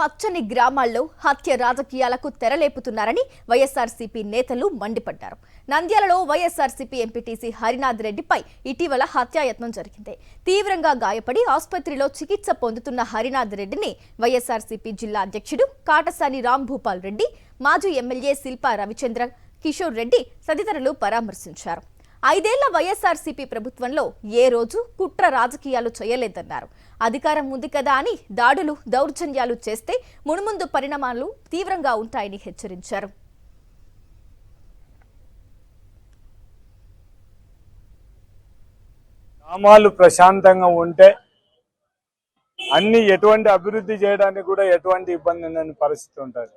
పచ్చని గ్రామాల్లో హత్య రాజకీయాలకు తెరలేపుతున్నారని వైఎస్ఆర్సీపీ నేతలు మండిపడ్డారు. నంద్యాలలో వైఎస్ఆర్సీపీ ఎంపీటీసీ హరినాథ్ రెడ్డిపై ఇటీవల హత్యాయత్నం జరిగింది. తీవ్రంగా గాయపడి ఆసుపత్రిలో చికిత్స పొందుతున్న హరినాథ్ రెడ్డిని వైఎస్ఆర్సీపీ జిల్లా అధ్యక్షుడు కాటసాని రాంభూపాల్ రెడ్డి, మాజీ ఎమ్మెల్యే శిల్పా రవిచంద్ర కిషోర్ రెడ్డి తదితరులు పరామర్శించారు. 5 ఏళ్ల వైఎస్ఆర్సీపీ ప్రభుత్వంలో ఏ రోజు కుట్ర రాజకీయాలు చేయలేదన్నారు. అధికారం ఉంది కదా అని దాడులు, దౌర్జన్యాలు చేస్తే మున్ముందు పరిణామాలు తీవ్రంగా ఉంటాయని హెచ్చరించారు. గ్రామాలు ప్రశాంతంగా ఉంటే ఎటువంటి అభివృద్ధి చేయడానికి కూడా ఎటువంటి ఇబ్బంది లేని పరిస్థితి ఉంటుంది.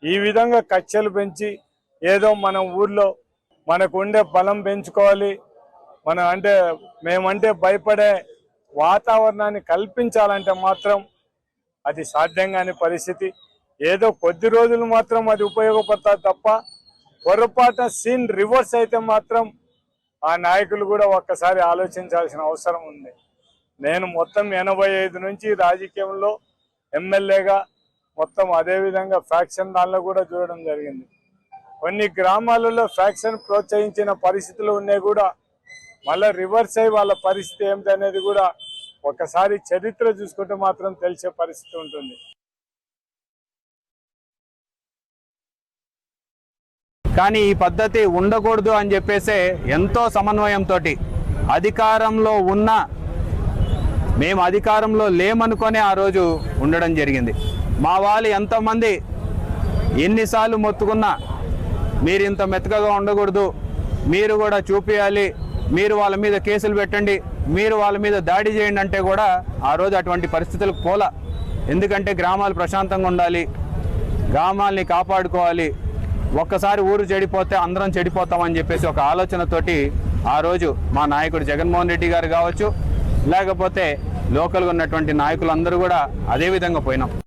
ఈ విధంగా కక్షలు పెంచి ఏదో మన ఊర్లో మనకు ఉండే బలం పెంచుకోవాలి, మేమంటే భయపడే వాతావరణాన్ని కల్పించాలంటే మాత్రం అది సాధ్యం కాని పరిస్థితి. ఏదో కొద్ది రోజులు మాత్రం అది ఉపయోగపడుతుంది తప్ప పొరపాటున సీన్ రివర్స్ అయితే మాత్రం ఆ నాయకులు కూడా ఒక్కసారి ఆలోచించాల్సిన అవసరం ఉంది. నేను మొత్తం 85 నుంచి రాజకీయంలో ఎమ్మెల్యేగా మొత్తం అదేవిధంగా ఫ్యాక్షన్ దానిలో కూడా చూడడం జరిగింది. కొన్ని గ్రామాలలో ఫ్యాక్షన్ ప్రోత్సహించిన పరిస్థితులు ఉన్నాయి కూడా మళ్ళీ రివర్స్ అయ్యి వాళ్ళ పరిస్థితి ఏమిటి అనేది కూడా ఒకసారి చరిత్ర చూసుకుంటే మాత్రం తెలిసే పరిస్థితి ఉంటుంది. కానీ ఈ పద్ధతి ఉండకూడదు అని చెప్పేసి ఎంతో సమన్వయంతో అధికారంలో ఉన్న మేము అధికారంలో లేమనుకొని ఆ రోజు ఉండడం జరిగింది. మా వాళ్ళు ఎంతోమంది ఎన్నిసార్లు మొత్తుకున్నా మీరు ఇంత మెత్తగా ఉండకూడదు, మీరు కూడా చూపించాలి, మీరు వాళ్ళ మీద కేసులు పెట్టండి, మీరు వాళ్ళ మీద దాడి చేయండి అంటే కూడా ఆ రోజు అటువంటి పరిస్థితులకు పోలా. ఎందుకంటే గ్రామాలు ప్రశాంతంగా ఉండాలి, గ్రామాల్ని కాపాడుకోవాలి, ఒక్కసారి ఊరు చెడిపోతే అందరం చెడిపోతామని చెప్పేసి ఒక ఆలోచనతోటి ఆ రోజు మా నాయకుడు జగన్మోహన్ రెడ్డి గారు కావచ్చు, లేకపోతే లోకల్గా ఉన్నటువంటి నాయకులందరూ కూడా అదే విధంగా పోయినాం.